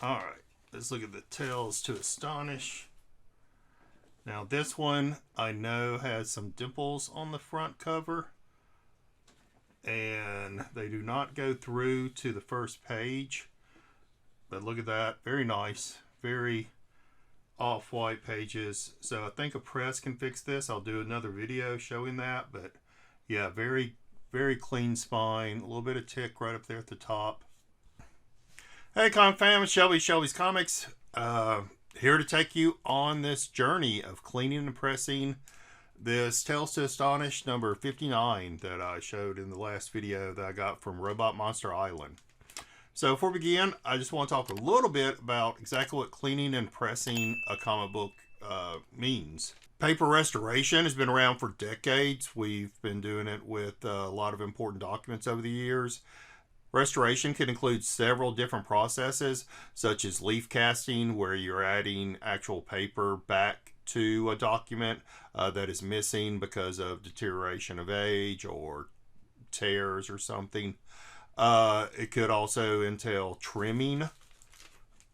All right, let's look at the Tales to Astonish. Now this one I know has some dimples on the front cover, and they do not go through to the first page. But look at that, very nice, very off-white pages. So I think a press can fix this. I'll do another video showing that, but yeah, very clean spine, a little bit of tick right up there at the top. Hey comic fam, it's Shelby's Comics, here to take you on this journey of cleaning and pressing this Tales to Astonish number 59 that I showed in the last video that I got from Robot Monster Island. So before we begin, I just want to talk a little bit about exactly what cleaning and pressing a comic book means. Paper restoration has been around for decades. We've been doing it with a lot of important documents over the years. Restoration can include several different processes, such as leaf casting, where you're adding actual paper back to a document that is missing because of deterioration of age or tears or something. It could also entail trimming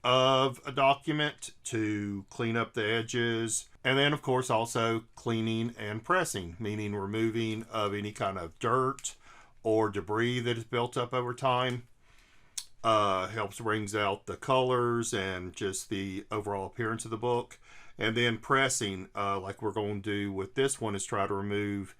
of a document to clean up the edges. And then, of course, also cleaning and pressing, meaning removing of any kind of dirt or debris that is built up over time. Helps brings out the colors and just the overall appearance of the book. And then pressing, like we're going to do with this one, is try to remove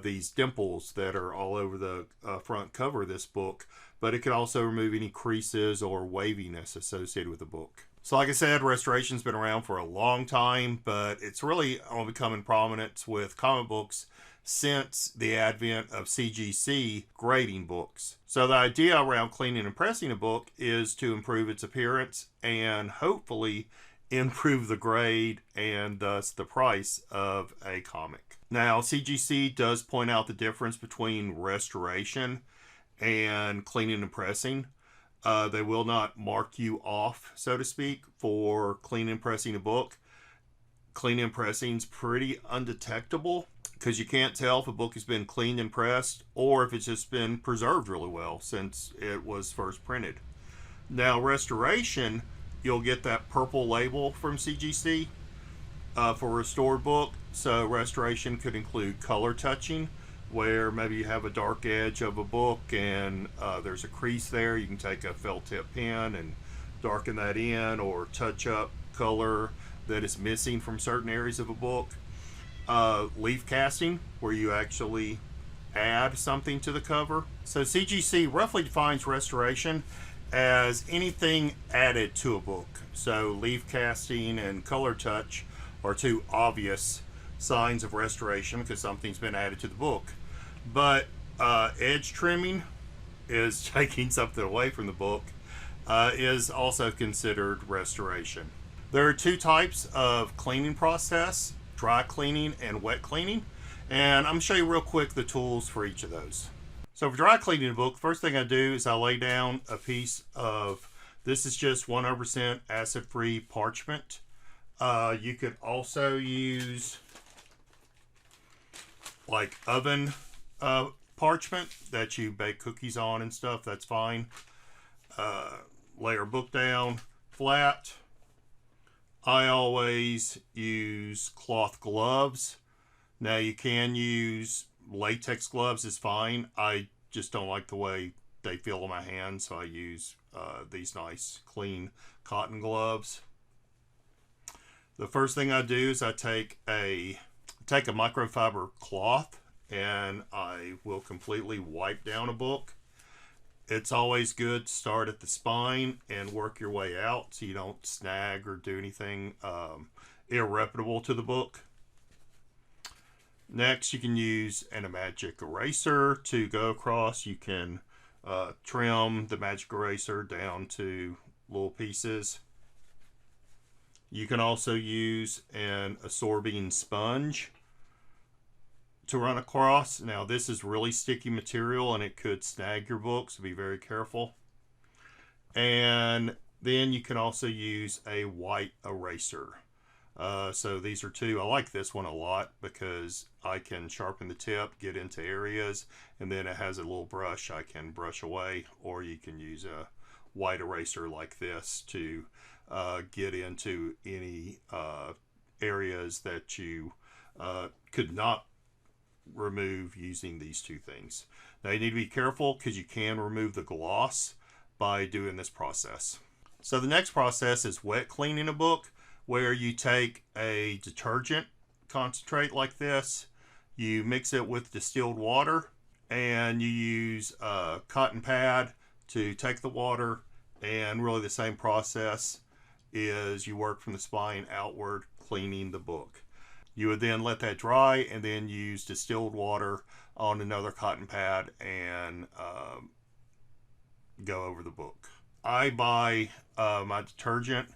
these dimples that are all over the front cover of this book. But it could also remove any creases or waviness associated with the book. So like I said, restoration's been around for a long time, but it's really only become in prominence with comic books since the advent of CGC grading books. So the idea around cleaning and pressing a book is to improve its appearance and hopefully improve the grade and thus the price of a comic. Now, CGC does point out the difference between restoration and cleaning and pressing. They will not mark you off, so to speak, for cleaning and pressing a book. Cleaning and pressing is pretty undetectable because you can't tell if a book has been cleaned and pressed or if it's just been preserved really well since it was first printed. Now, restoration, you'll get that purple label from CGC for a restored book. So restoration could include color touching, where maybe you have a dark edge of a book and there's a crease there. You can take a felt tip pen and darken that in, or touch up color that is missing from certain areas of a book. Leaf casting, where you actually add something to the cover. So CGC roughly defines restoration as anything added to a book. So leaf casting and color touch are two obvious signs of restoration because something's been added to the book. But edge trimming is taking something away from the book, is also considered restoration. There are two types of cleaning process: dry cleaning and wet cleaning. And I'm going to show you real quick the tools for each of those. So for dry cleaning a book, first thing I do is I lay down a piece of, this is just 100% acid-free parchment. You could also use like oven parchment that you bake cookies on and stuff. That's fine. Lay your book down flat. I always use cloth gloves. Now you can use latex gloves, is fine. I just don't like the way they feel on my hands, so I use these nice clean cotton gloves. The first thing I do is I take a microfiber cloth and I will completely wipe down a book. It's always good to start at the spine and work your way out so you don't snag or do anything irreparable to the book. Next, you can use a magic eraser to go across. You can trim the magic eraser down to little pieces. You can also use an absorbing sponge to run across. Now this is really sticky material and it could snag your book, so be very careful. And then you can also use a white eraser. So these are two. I like this one a lot because I can sharpen the tip, get into areas, and then it has a little brush I can brush away, or you can use a white eraser like this to get into any areas that you could not remove using these two things. Now you need to be careful because you can remove the gloss by doing this process. So the next process is wet cleaning a book, where you take a detergent concentrate like this, you mix it with distilled water, and you use a cotton pad to take the water, and really the same process is you work from the spine outward, cleaning the book. You would then let that dry and then use distilled water on another cotton pad and go over the book. I buy my detergent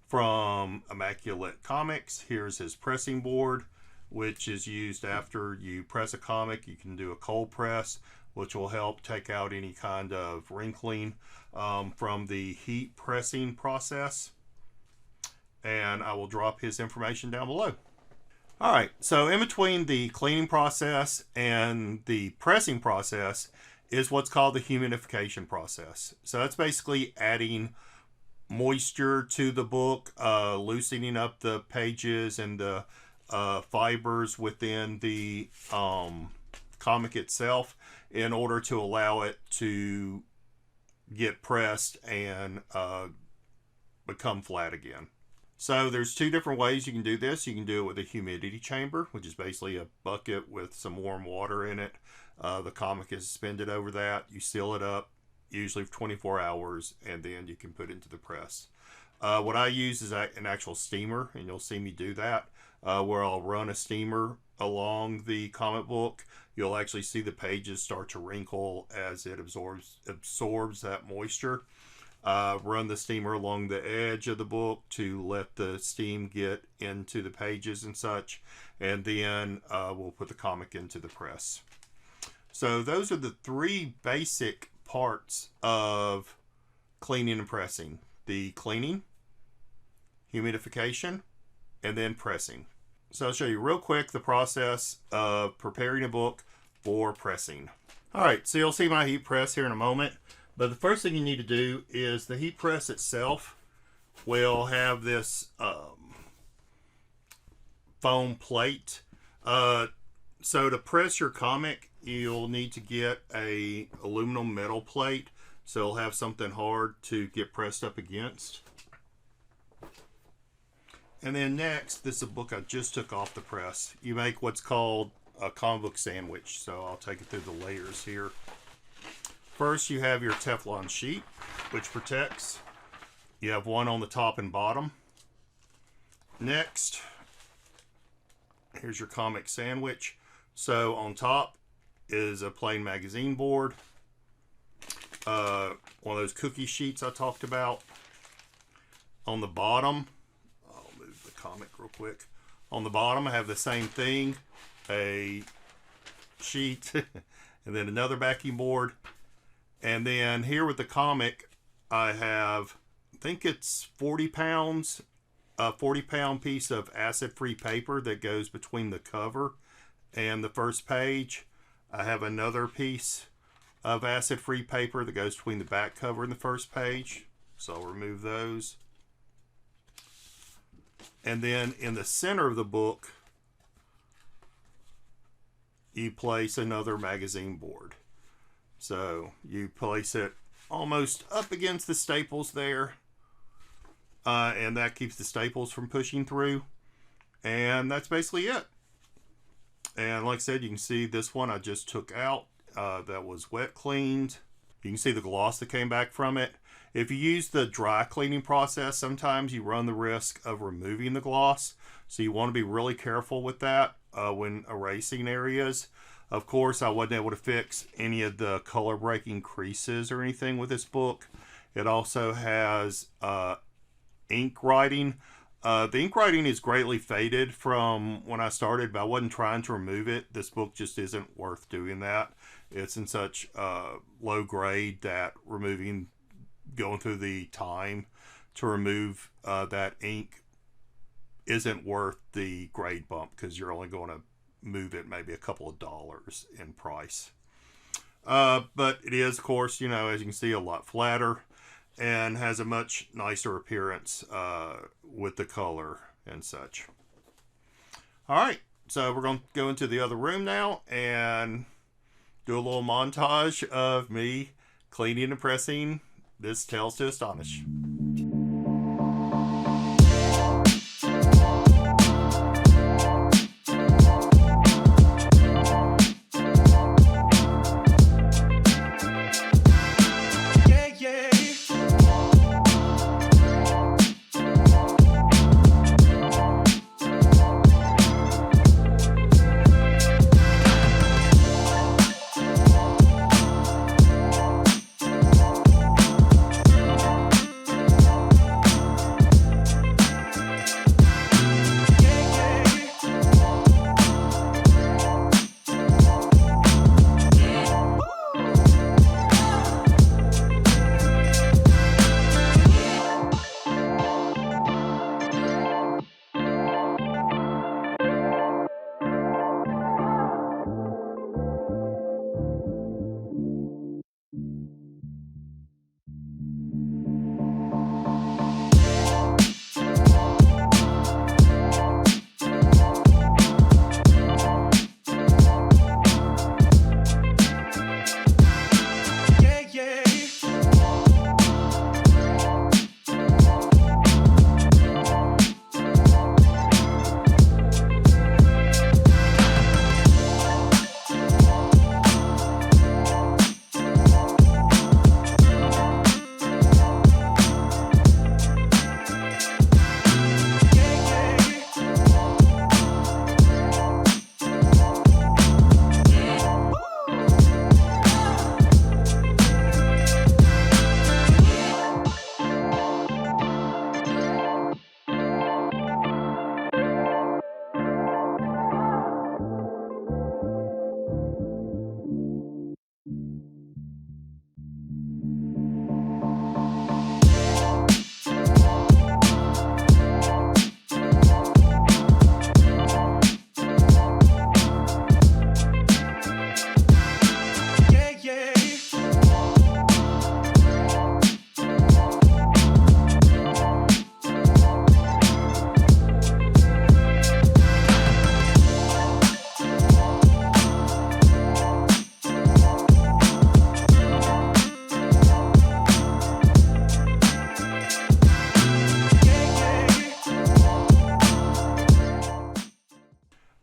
from Immaculate Comics. Here's his pressing board, which is used after you press a comic. You can do a cold press, which will help take out any kind of wrinkling from the heat pressing process. And I will drop his information down below. All right, so in between the cleaning process and the pressing process is what's called the humidification process. So that's basically adding moisture to the book, loosening up the pages and the fibers within the comic itself in order to allow it to get pressed and become flat again. So there's two different ways you can do this. You can do it with a humidity chamber, which is basically a bucket with some warm water in it. The comic is suspended over that. You seal it up, usually for 24 hours, and then you can put it into the press. What I use is an actual steamer, and you'll see me do that, where I'll run a steamer along the comic book. You'll actually see the pages start to wrinkle as it absorbs that moisture. Run the steamer along the edge of the book to let the steam get into the pages and such, and then we'll put the comic into the press. So those are the three basic parts of cleaning and pressing: the cleaning, humidification, and then pressing. So I'll show you real quick the process of preparing a book for pressing. All right, so you'll see my heat press here in a moment. But the first thing you need to do is the heat press itself will have this foam plate. So to press your comic, you'll need to get a aluminum metal plate. So it'll have something hard to get pressed up against. And then next, this is a book I just took off the press. You make what's called a comic book sandwich. So I'll take it through the layers here. First, you have your Teflon sheet, which protects. You have one on the top and bottom. Next, here's your comic sandwich. So on top is a plain magazine board. One of those cookie sheets I talked about. On the bottom, I'll move the comic real quick. On the bottom, I have the same thing, a sheet, and then another backing board. And then here with the comic, I have, I think it's 40 pounds, a 40-pound piece of acid-free paper that goes between the cover and the first page. I have another piece of acid-free paper that goes between the back cover and the first page. So I'll remove those. And then in the center of the book, you place another magazine board. So you place it almost up against the staples there, and that keeps the staples from pushing through. And that's basically it. And like I said, you can see this one I just took out. That was wet cleaned. You can see the gloss that came back from it. If you use the dry cleaning process, sometimes you run the risk of removing the gloss. So you want to be really careful with that when erasing areas. Of course, I wasn't able to fix any of the color breaking creases or anything with this book. It also has ink writing. The ink writing is greatly faded from when I started, but I wasn't trying to remove it. This book just isn't worth doing that. It's in such low grade that going through the time to remove that ink isn't worth the grade bump, because you're only going to move it maybe a couple of dollars in price. But it is, of course, as you can see, a lot flatter. and has a much nicer appearance with the color and such. All right, so we're going to go into the other room now and do a little montage of me cleaning and pressing this Tales to Astonish.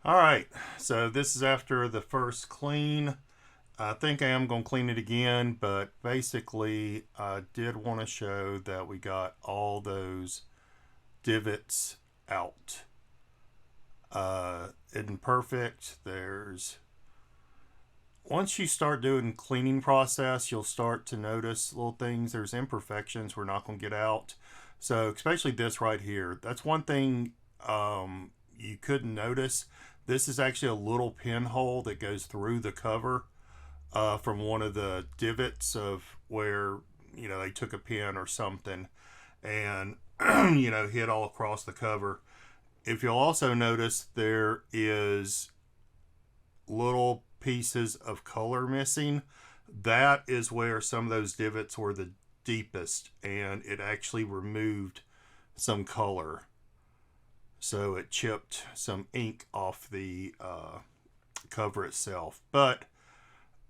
Alright, so this is after the first clean. I think I am going to clean it again, but basically I did want to show that we got all those divots out. Isn't perfect. Once you start doing cleaning process, you'll start to notice little things. There's imperfections we're not going to get out. So especially this right here. That's one thing you couldn't notice. This is actually a little pinhole that goes through the cover from one of the divots of where, they took a pin or something and, hit all across the cover. If you'll also notice, there is little pieces of color missing. That is where some of those divots were the deepest, and it actually removed some color. So it chipped some ink off the cover itself. But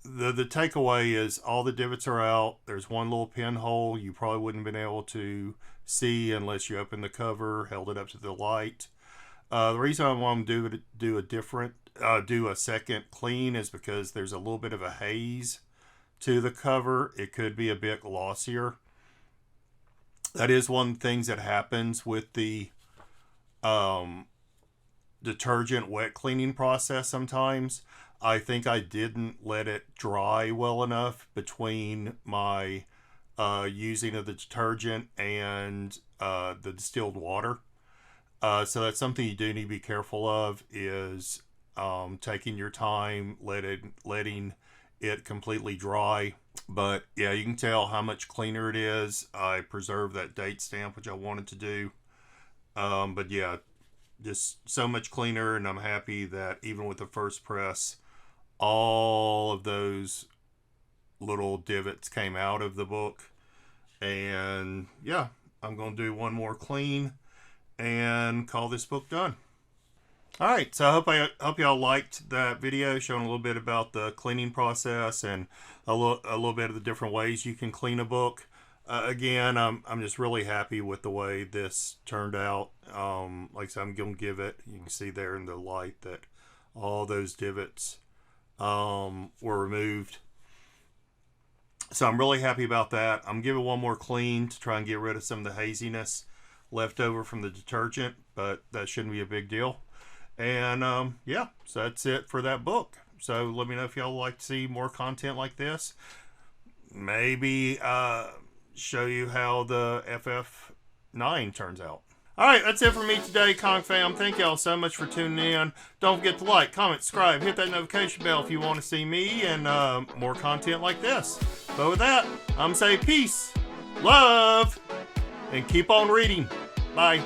the takeaway is all the divots are out. There's one little pinhole you probably wouldn't have been able to see unless you opened the cover, held it up to the light. The reason I want to do a second clean is because there's a little bit of a haze to the cover. It could be a bit glossier. That is one of the things that happens with the detergent wet cleaning process sometimes. I think I didn't let it dry well enough between my using of the detergent and the distilled water. So that's something you do need to be careful of, is taking your time, letting it completely dry. But yeah, you can tell how much cleaner it is. I preserved that date stamp, which I wanted to do. But yeah, just so much cleaner, and I'm happy that even with the first press, all of those little divots came out of the book, And yeah, I'm going to do one more clean and call this book done. All right, so I hope y'all liked that video showing a little bit about the cleaning process and a little bit of the different ways you can clean a book. Again, I'm just really happy with the way this turned out. Like I said, I'm going to give it, you can see there in the light that all those divots were removed. So I'm really happy about that. I'm giving one more clean to try and get rid of some of the haziness left over from the detergent, but that shouldn't be a big deal. And yeah, so that's it for that book. So let me know if y'all like to see more content like this. Maybe show you how the FF9 turns out. Alright, that's it for me today, Comic Fam. Thank y'all so much for tuning in. Don't forget to like, comment, subscribe, hit that notification bell if you want to see me and more content like this. But with that, I'm saying peace, love, and keep on reading. Bye.